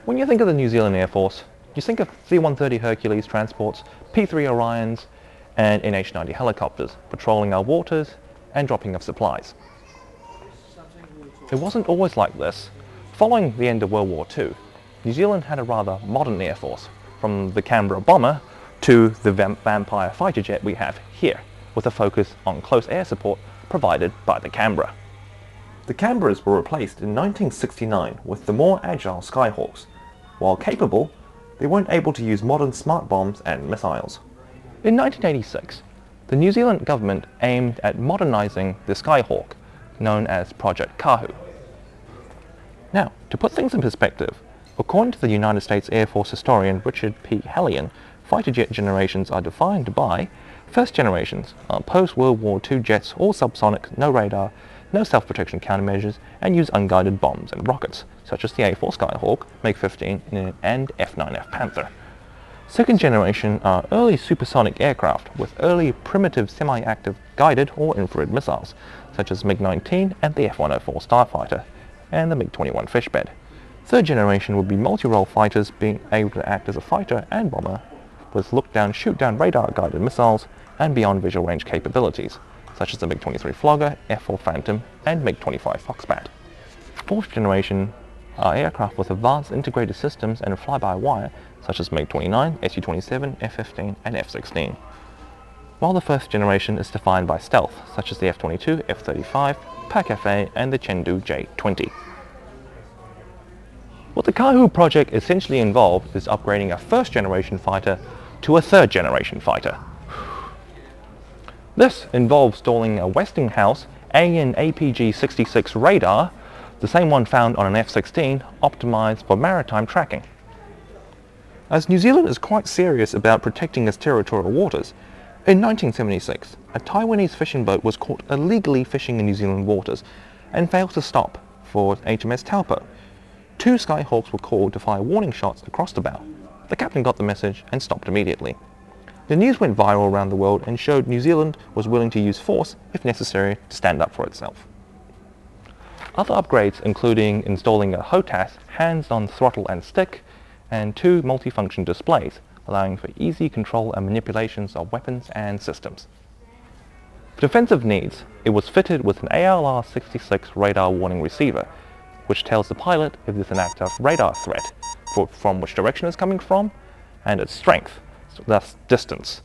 When you think of the New Zealand Air Force, you think of C-130 Hercules transports, P-3 Orions, and NH-90 helicopters patrolling our waters and dropping off supplies. It wasn't always like this. Following the end of World War II, New Zealand had a rather modern Air Force, from the Canberra bomber to the Vampire fighter jet we have here, with a focus on close air support provided by the Canberra. The Canberras were replaced in 1969 with the more agile Skyhawks. While capable, they weren't able to use modern smart bombs and missiles. In 1986, the New Zealand government aimed at modernising the Skyhawk, known as Project Kahu. Now, to put things in perspective, according to the United States Air Force historian Richard P. Hallian, fighter jet generations are defined by first generations are post-World War II jets, all subsonic, no radar, no self-protection countermeasures, and use unguided bombs and rockets, such as the A-4 Skyhawk, MiG-15, and F-9F Panther. Second generation are early supersonic aircraft with early primitive semi-active guided or infrared missiles, such as MiG-19 and the F-104 Starfighter, and the MiG-21 Fishbed. Third generation would be multi-role fighters being able to act as a fighter and bomber, with look-down, shoot-down radar-guided missiles and beyond visual range capabilities, such as the MiG-23 Flogger, F-4 Phantom, and MiG-25 Foxbat. Fourth generation are aircraft with advanced integrated systems and fly-by-wire, such as MiG-29, Su-27, F-15, and F-16. While the first generation is defined by stealth, such as the F-22, F-35, Pak-FA, and the Chengdu J-20. What the Kahu project essentially involved is upgrading a first-generation fighter to a third-generation fighter. This involves installing a Westinghouse AN APG-66 radar, the same one found on an F-16, optimized for maritime tracking. As New Zealand is quite serious about protecting its territorial waters, in 1976, a Taiwanese fishing boat was caught illegally fishing in New Zealand waters and failed to stop for HMS Taupo. 2 Skyhawks were called to fire warning shots across the bow. The captain got the message and stopped immediately. The news went viral around the world and showed New Zealand was willing to use force if necessary to stand up for itself. Other upgrades including installing a HOTAS, hands-on throttle and stick, and 2 multifunction displays, allowing for easy control and manipulations of weapons and systems. For defensive needs, it was fitted with an ALR-66 radar warning receiver, which tells the pilot if there's an active radar threat, from which direction it's coming from, and its strength, thus distance.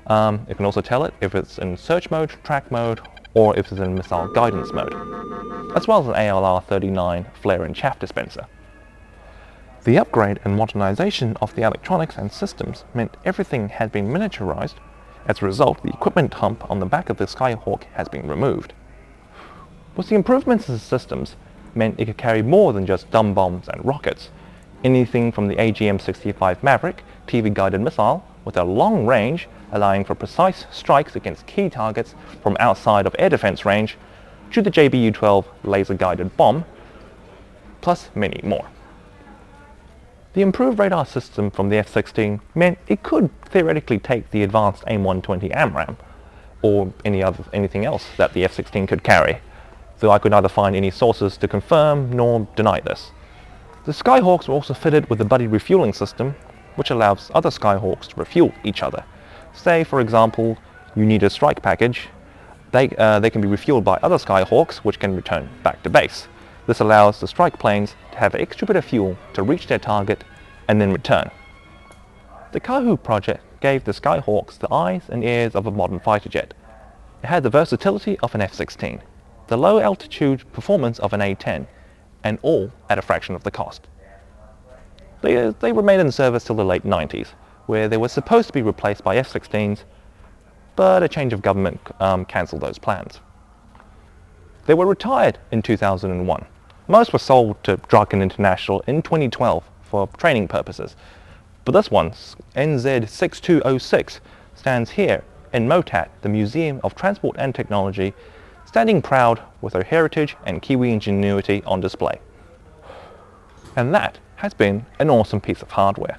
It can also tell it if it's in search mode, track mode, or if it's in missile guidance mode, as well as an ALR-39 flare and chaff dispenser. The upgrade and modernization of the electronics and systems meant everything had been miniaturized. As a result, the equipment hump on the back of the Skyhawk has been removed. With the improvements in the systems, meant it could carry more than just dumb bombs and rockets. Anything from the AGM-65 Maverick TV-guided missile with a long range, allowing for precise strikes against key targets from outside of air defense range, to the JBU-12 laser-guided bomb, plus many more. The improved radar system from the F-16 meant it could theoretically take the advanced AIM-120 AMRAAM, or anything else that the F-16 could carry, though I could neither find any sources to confirm nor deny this. The Skyhawks were also fitted with a buddy refueling system, which allows other Skyhawks to refuel each other. Say, for example, you need a strike package, they can be refueled by other Skyhawks, which can return back to base. This allows the strike planes to have an extra bit of fuel to reach their target and then return. The Kahu project gave the Skyhawks the eyes and ears of a modern fighter jet. It had the versatility of an F-16, the low altitude performance of an A-10, and all at a fraction of the cost. They remained in service till the late 90s, where they were supposed to be replaced by F-16s, but a change of government cancelled those plans. They were retired in 2001. Most were sold to Draken International in 2012 for training purposes, but this one, NZ6206, stands here in MOTAT, the Museum of Transport and Technology, standing proud with her heritage and Kiwi ingenuity on display. And that has been an awesome piece of hardware.